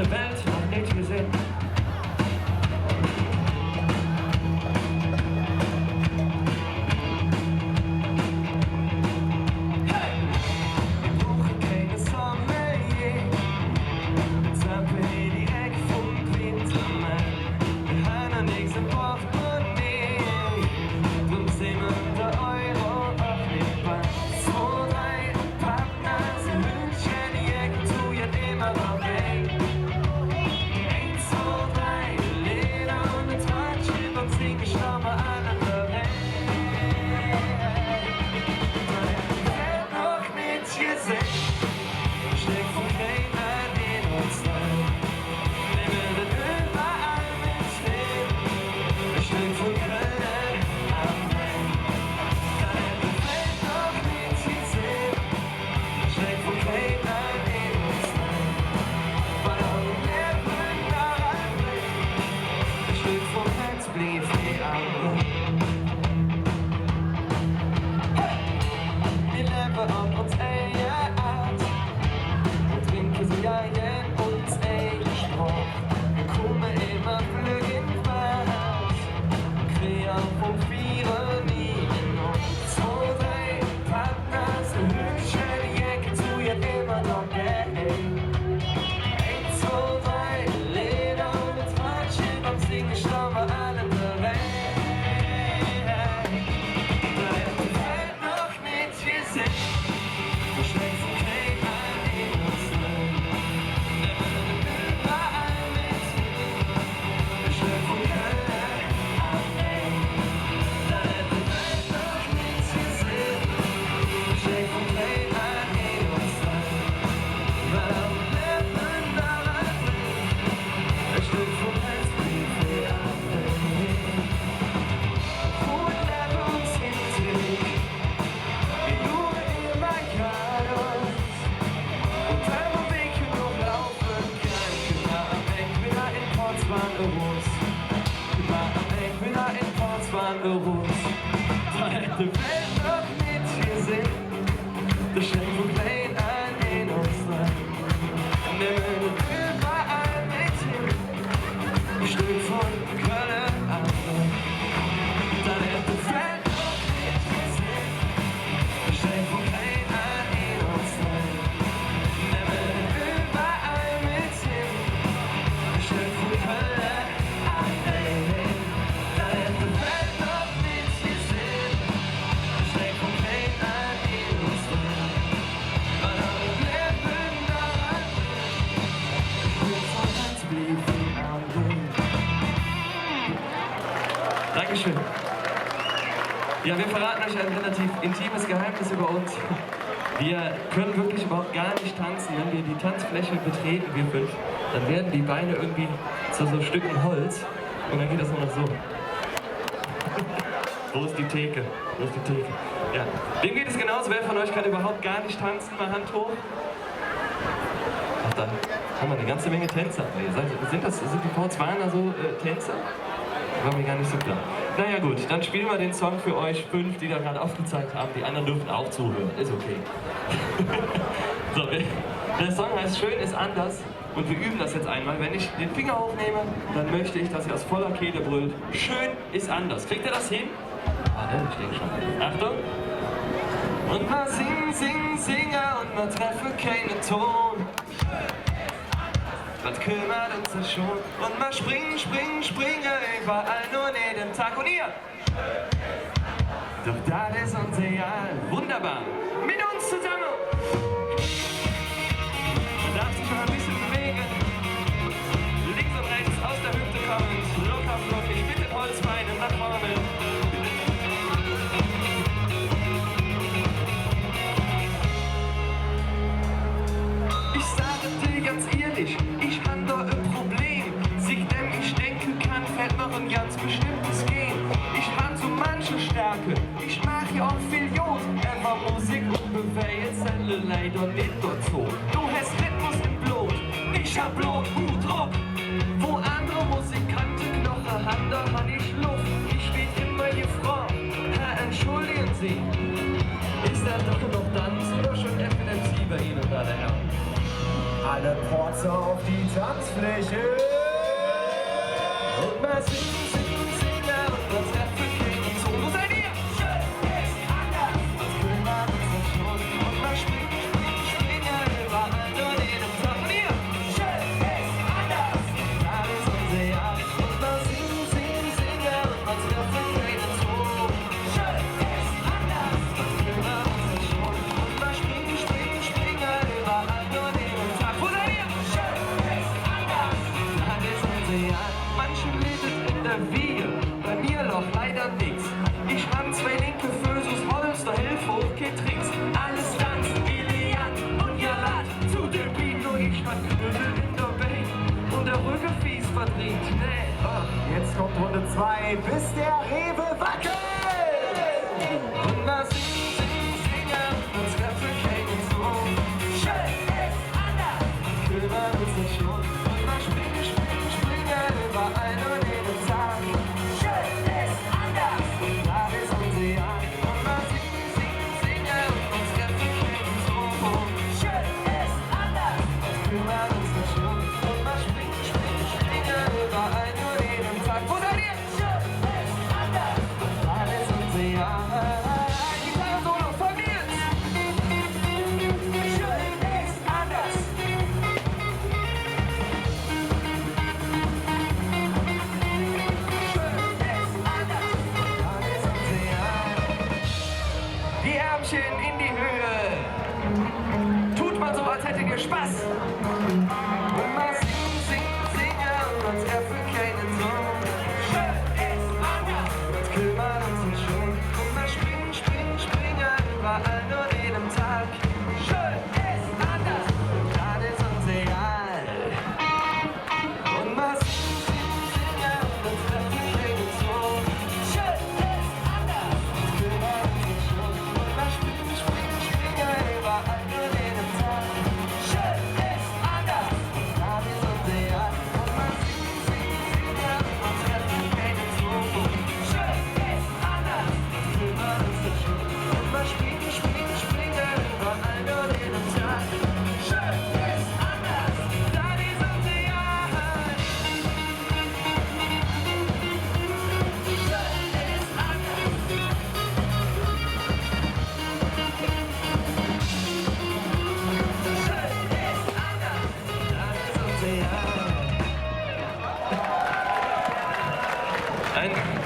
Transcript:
der Welt noch nicht gesehen. Da hätte Welt noch nicht gesehen, das Schenk von klein an in uns rein. Nehmen überall mit hin, ein Stück von Köln an. Da hätte Welt noch nicht gesehen, das Schenk von klein an in uns rein. Nehmen überall mit hin, ein Stück von Köln an. Da hätte Welt noch nicht gesehen, das Schenk von klein an in uns rein. Weil alle Leben daran blieb wie am Wind. Dankeschön. Ja, wir verraten euch ein relativ intimes Geheimnis über uns. Wir können wirklich überhaupt gar nicht tanzen. Wenn wir die Tanzfläche betreten, wir fünf, dann werden die Beine irgendwie zu so Stücken Holz und dann geht das nur noch so. Wo ist die Theke? Wo ist die Theke? Ja. Wem geht es genauso? Wer von euch kann überhaupt gar nicht tanzen? Mal Hand hoch. Ach, da haben wir eine ganze Menge Tänzer. Sind die Porzwaner so Tänzer? War mir gar nicht so klar. Naja gut, dann spielen wir den Song für euch fünf, die da gerade aufgezeigt haben. Die anderen dürfen auch zuhören, ist okay. So, der Song heißt Schön ist anders und wir üben das jetzt einmal. Wenn ich den Finger hochnehme, dann möchte ich, dass ihr aus voller Kehle brüllt. Schön ist anders. Kriegt ihr das hin? Ah, ne, ich denke schon. Achtung! Und mal singen, singen, singen und man treffe keinen Ton. Was kümmert uns das schon? Und mal springen, springen, springen, überall nur jeden Tag. Und ihr? Doch das ist unser Jahr. Wunderbar. Mit uns zusammen. Man darf sich noch ein bisschen bewegen. Links und rechts aus der Hüfte kommend. Locker flockig mit den Holzbeinen nach vorne. Ich sage dir ganz ehrlich, ich han da ein Problem. Sich dem ich denken kann, fällt mir ein ganz bestimmtes Gehen. Ich han so manche Stärke, ich mach ja auch viel Jod. Aber Musik und Bewegung sind leider nicht dazu. Du hast Rhythmus im Blut, ich hab Blut, Hut, Druck. Wo andere Musikanten Knochen haben, da han ich Luft. Ich bin immer gefragt, Herr, entschuldigen Sie. Ist das doch noch Tanz oder schon definitiv bei Ihnen, meine Herren? Alle Ports auf die Tanzfläche. Und mal singen, singen, singen und uns treffen gegen so. Wo seid ihr? Schön ist anders. Was will man uns denn schon? Und mal springen, springen, springen überall nur jeden Tag. Und ihr? Schön ist anders. Da ist unser Jahr. Und mal singen, singen, singen und uns treffen gegen so. Schön ist anders. Was will man uns denn schon? Und mal springen, springen, springen überall nur jeden Tag. Wo seid ihr? Schön ist anders. Da ist unser Jahr. Manchen ledet in der Wiege, bei mir noch leider nix. Ich hab zwei linke Fösus, Holster, Hilfe, hoch, geht Tricks. Alles tanzt, elegant und galant. Zu dem Beat, nur ich hab Knüppel in der Bank und der Rücken fies verdreht. Nee, Jetzt kommt Runde 2, bis der Rewe wackelt. Und mal singen, singen, singen, uns treffen gegen so. Schön ist anders, kümmern uns nicht schon. Und mal springen, springen, springen überall nur jeden Tag. Schön ist anders, und da ist unser Jahr. Und mal singen, singen, singen, uns treffen gegen so. Schön ist anders, kümmern uns nicht schon. Und mal springen, springen, springen überall nur jeden Tag. Wo seid ihr? Schön ist anders, und da ist unser Jahr. Gitarre-Solo von mir. Schön ist anders. Die Ärmchen in die Höhe. Tut mal so, als hättet ihr Spaß. Und mal singen, singen, singen und uns treffen keinen Song. Schön ist anders. Uns kümmern uns nicht schon. Und mal springen, springen, springen überall nur jeden Tag. Schön ist anders. Und dann ist uns egal. Und mal singen, singen, singen und uns treffen keinen Song. Schön ist anders. Uns kümmern uns nicht schon. Und mal springen, springen, springen überall nur jeden Tag. Schön ist anders. Und dann ist uns egal. Und mal singen, singen, singen und uns treffen keinen Song. Schön ist anders. Uns kümmern uns nicht schon. Und mal springen, springen, springen überall nur jeden Tag. Schön ist anders. Dann ist uns egal. Ein